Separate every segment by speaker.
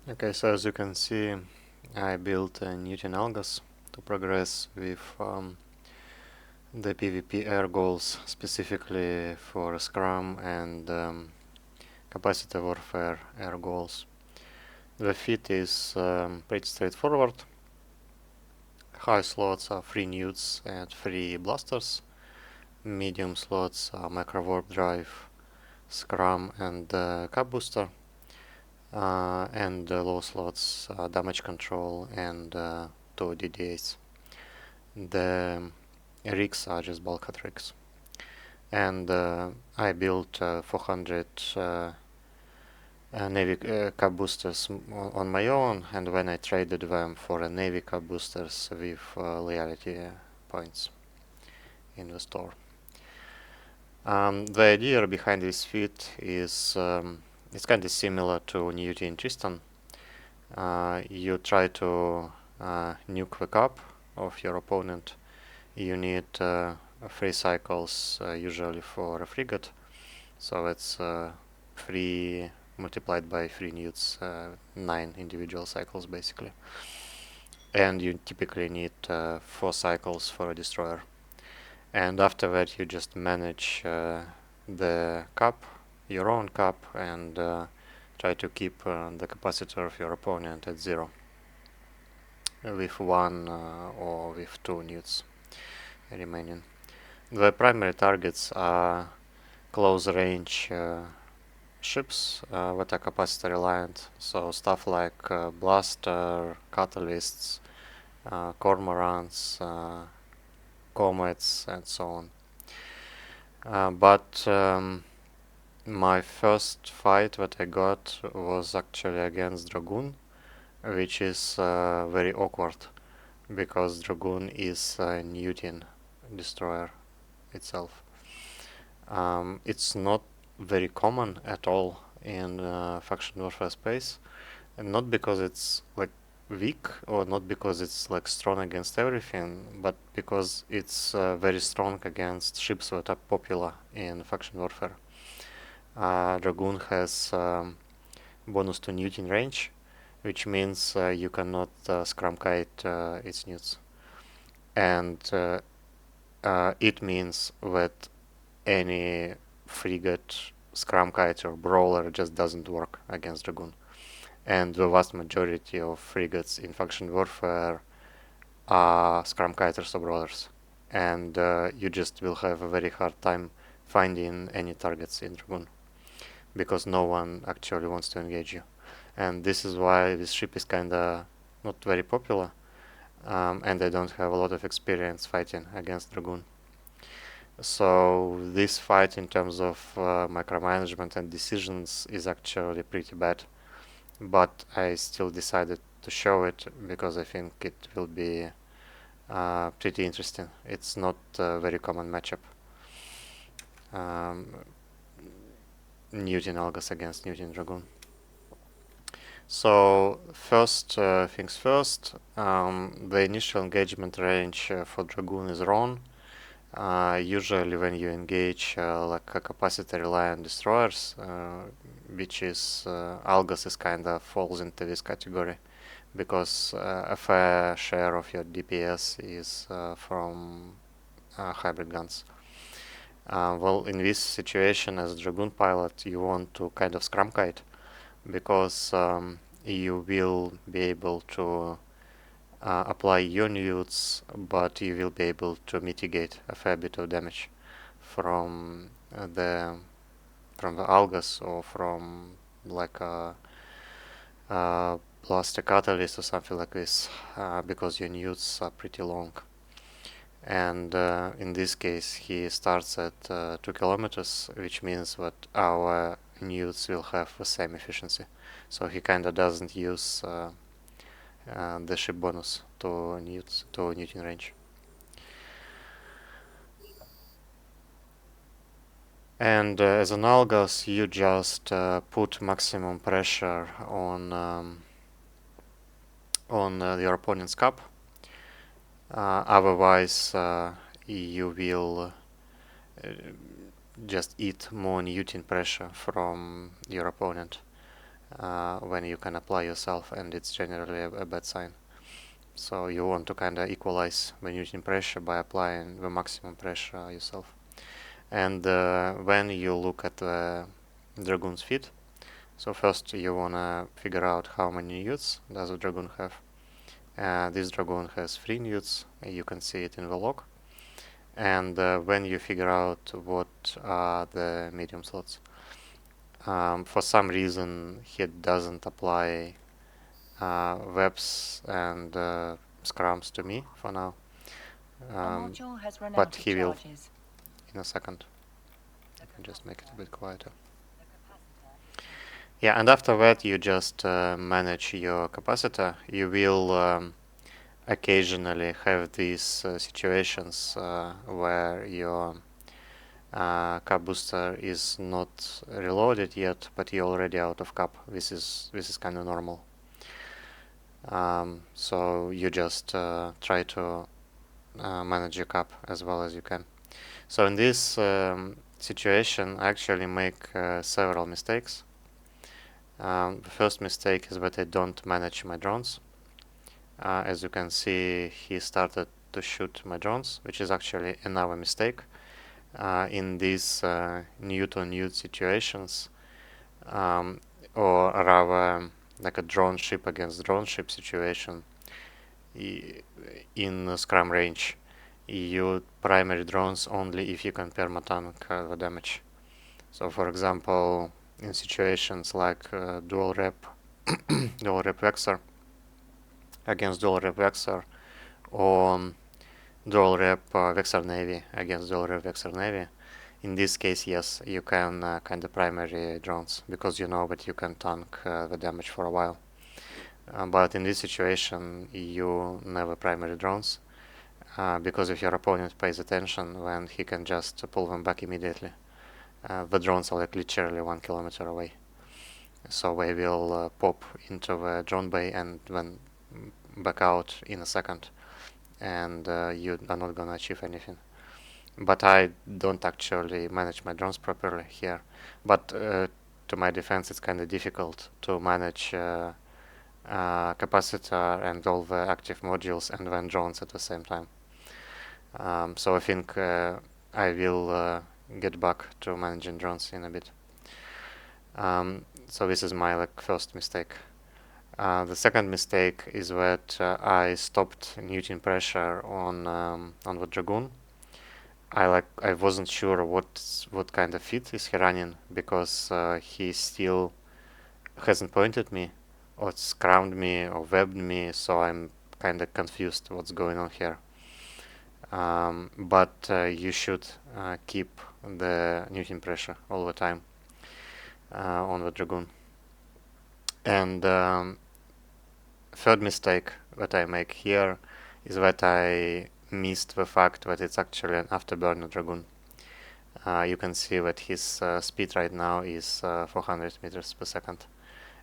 Speaker 1: Okay, so as you can see, I built a Newton Algos to progress with the PvP air goals, specifically for Scrum and capacitive warfare air goals. The fit is pretty straightforward. High slots are 3 newts and 3 blasters. Medium slots are micro warp drive, Scrum, and cap booster. And low slots damage control and 2 DDAs. The rigs are just bulkhead rigs. And I built 400 Navy cap boosters on my own, and when I traded them for a Navy cap boosters with loyalty points in the store. The idea behind this fit is it's kind of similar to Newty and Tristan. You try to nuke the cap of your opponent. You need 3 cycles usually for a frigate, so it's 3 multiplied by 3 newts, 9 individual cycles basically. And you typically need 4 cycles for a destroyer. And after that you just manage the cap, your own cap, and try to keep the capacitor of your opponent at 0 with 1 or with 2 newts remaining. The primary targets are close range ships that are capacity reliant, so stuff like blaster, catalysts, cormorants, comets, and so on. But my first fight that I got was actually against Dragoon, which is very awkward because Dragoon is a Newton destroyer itself. It's not very common at all in faction warfare space, and not because it's like weak or not because it's like strong against everything, but because it's very strong against ships that are popular in faction warfare. Dragoon has bonus to Newton range, which means you cannot scrum kite its newts, and it means that any frigate, scrum kite, or brawler just doesn't work against Dragoon. And the vast majority of frigates in faction warfare are scrum kiters or brawlers, and you just will have a very hard time finding any targets in Dragoon because no one actually wants to engage you. And this is why this ship is kinda not very popular, and I don't have a lot of experience fighting against Dragoon. So this fight in terms of micromanagement and decisions is actually pretty bad, but I still decided to show it because I think it will be pretty interesting. It's not a very common matchup. Um, Newton Algos against Newton Dragoon. So first things first, the initial engagement range for Dragoon is wrong. Usually when you engage like a capacity reliant destroyers, which is Algos is kind of falls into this category because a fair share of your DPS is from hybrid guns. Well, in this situation as a Dragoon pilot, you want to kind of scrum kite because you will be able to apply your newts, but you will be able to mitigate a fair bit of damage from the Algos or from like a blaster catalyst or something like this, because your newts are pretty long. And in this case, he starts at 2 kilometers, which means that our newts will have the same efficiency. So he kind of doesn't use the ship bonus to Newton range. And as an Algos, you just put maximum pressure on your opponent's cap. Otherwise, you will just eat more Newton pressure from your opponent. when you can apply yourself, and it's generally a bad sign. So you want to kind of equalize when using pressure by applying the maximum pressure yourself. And when you look at the Dragoon's feet, so first you wanna figure out how many newts does the Dragoon have. This Dragoon has 3 newts, you can see it in the log. And when you figure out what are the medium slots, for some reason he doesn't apply webs and scrums to me for now, but he will in a second. I can just make it a bit quieter. Yeah, and after that you just manage your capacitor. You will occasionally have these situations where your cap booster is not reloaded yet, but you're already out of cap. This is kind of normal. So you just try to manage your cap as well as you can. So in this situation, I actually make several mistakes. The first mistake is that I don't manage my drones. As you can see, he started to shoot my drones, which is actually another mistake. In these newt-on-newt situations, or rather like a drone ship against drone ship situation, in scrum range, you primary drones only if you can permatank the damage. So for example, in situations like dual rep Vexor against dual rep Vexor, or dual rep Vexor Navy against dual rep Vexor Navy, in this case, yes, you can kind of primary drones because you know that you can tank the damage for a while. But in this situation, you never primary drones because if your opponent pays attention, then he can just pull them back immediately. The drones are like literally 1 kilometer away, so they will pop into the drone bay and then back out in a second, and you are not gonna achieve anything. But I don't actually manage my drones properly here. But to my defense, it's kind of difficult to manage capacitor and all the active modules and then drones at the same time. So I think I will get back to managing drones in a bit. So this is my first mistake. The second mistake is that I stopped neuting pressure on the Dragoon. I wasn't sure what kind of feed is he running because he still hasn't pointed me or scrummed me or webbed me, so I'm kind of confused what's going on here. But you should keep the neuting pressure all the time on the Dragoon. And third mistake that I make here is that I missed the fact that it's actually an afterburner Dragoon. You can see that his speed right now is 400 meters per second,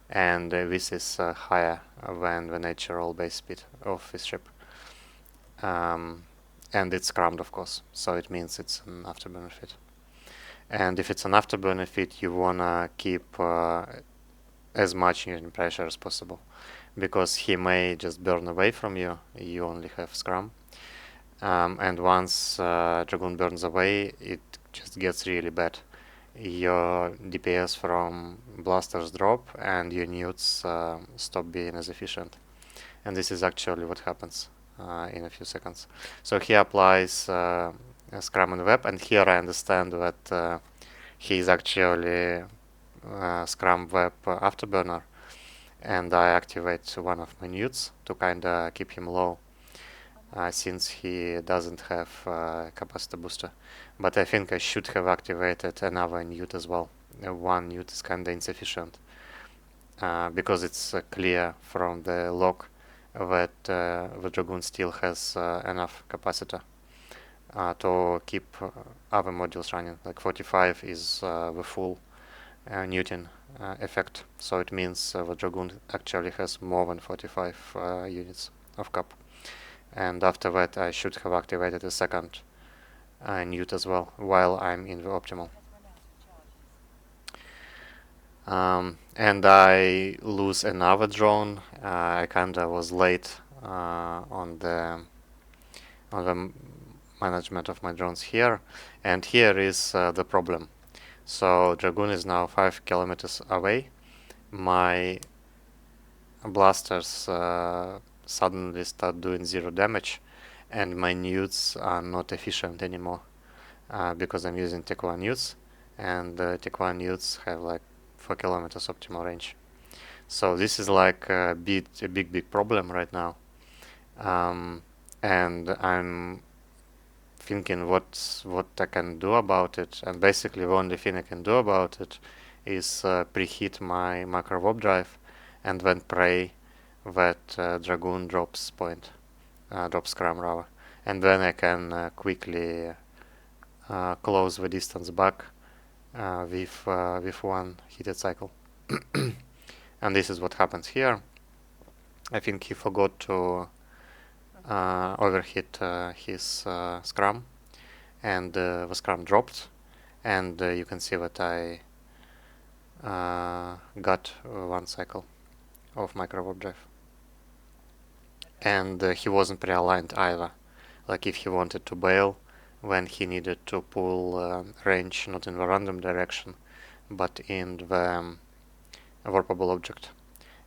Speaker 1: and this is higher than the natural base speed of this ship. And it's scrummed, of course, so it means it's an afterburner fit. And if it's an afterburner fit, you wanna keep as much neuting pressure as possible, because he may just burn away from you. You only have scrum, and once Dragoon burns away, it just gets really bad. Your DPS from blasters drop and your newts stop being as efficient, and this is actually what happens in a few seconds. So he applies a scrum and web, and here I understand that he is actually scrum web afterburner, and I activate one of my newts to kinda keep him low, since he doesn't have capacitor booster. But I think I should have activated another newt as well. One newt is kinda insufficient because it's clear from the log that the Dragoon still has enough capacitor to keep other modules running. Like 45 is the full neuting effect, so it means the Dragoon actually has more than 45 units of cap. And after that I should have activated a second newt as well while I'm in the optimal. And I lose another drone. I kinda was late on the management of my drones here, and here is the problem. So Dragoon is now 5 kilometers away. My blasters suddenly start doing zero damage, and my newts are not efficient anymore because I'm using Tech 1 newts, and Tech 1 newts have like 4 kilometers optimal range. So this is like a big problem right now, and I'm thinking what I can do about it. And basically, the only thing I can do about it is preheat my macro warp drive, and then pray that Dragoon drops drops Scrum rather, and then I can quickly close the distance back with one heated cycle. And this is what happens here. I think he forgot to overheat his Scrum, and the Scrum dropped, and you can see that I got one cycle of micro warp drive. And he wasn't pre-aligned either. Like if he wanted to bail, when he needed to pull range not in the random direction, but in the warpable object.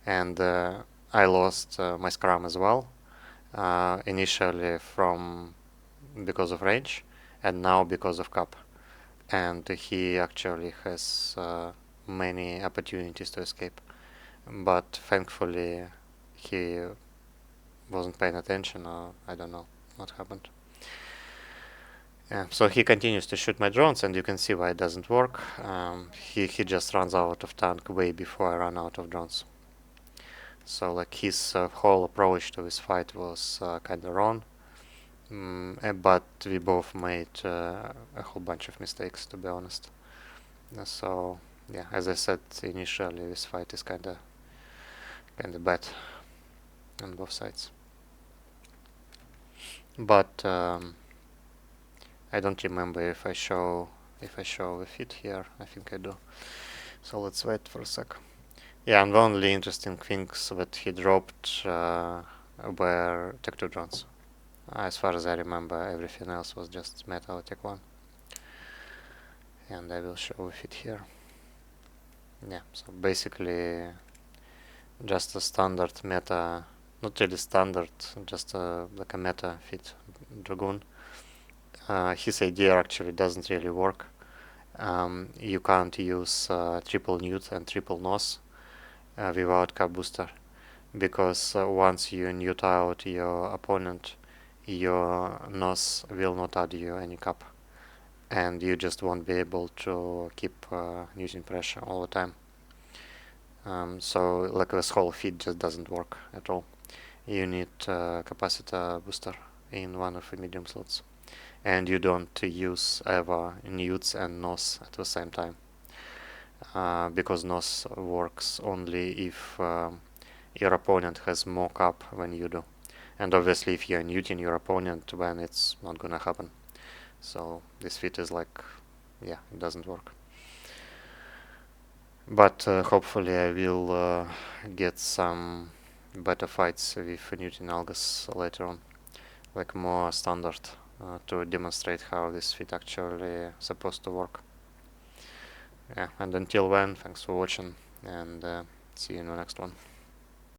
Speaker 1: And I lost my Scrum as well, initially because of range, and now because of cap. And he actually has many opportunities to escape, but thankfully he wasn't paying attention, or I don't know what happened. Yeah, so he continues to shoot my drones, and you can see why it doesn't work. He just runs out of tank way before I run out of drones. So like his whole approach to this fight was kind of wrong. But we both made a whole bunch of mistakes, to be honest. So yeah, as I said initially, this fight is kind of bad on both sides. But I don't remember if I show the feed here. I think I do. So let's wait for a sec. Yeah, and the only interesting things that he dropped were Tech 2 drones. As far as I remember, everything else was just Meta or Tech 1. And I will show the feed here. Yeah, so basically just a standard meta, not really standard, just like a meta feed Dragoon. His idea actually doesn't really work. You can't use triple newt and triple nos without cap booster, because once you newt out your opponent, your nos will not add you any cap, and you just won't be able to keep using pressure all the time. So like this whole feed just doesn't work at all. You need capacitor booster in one of the medium slots, and you don't use ever newts and nos at the same time, because nos works only if your opponent has more cap than you do, and obviously if you're newting your opponent, then it's not gonna happen. So this fit is like, yeah, it doesn't work. But hopefully I will get some better fights with Newton Algos later on, like more standard, to demonstrate how this fit actually supposed to work. Yeah, and until then, thanks for watching, and see you in the next one.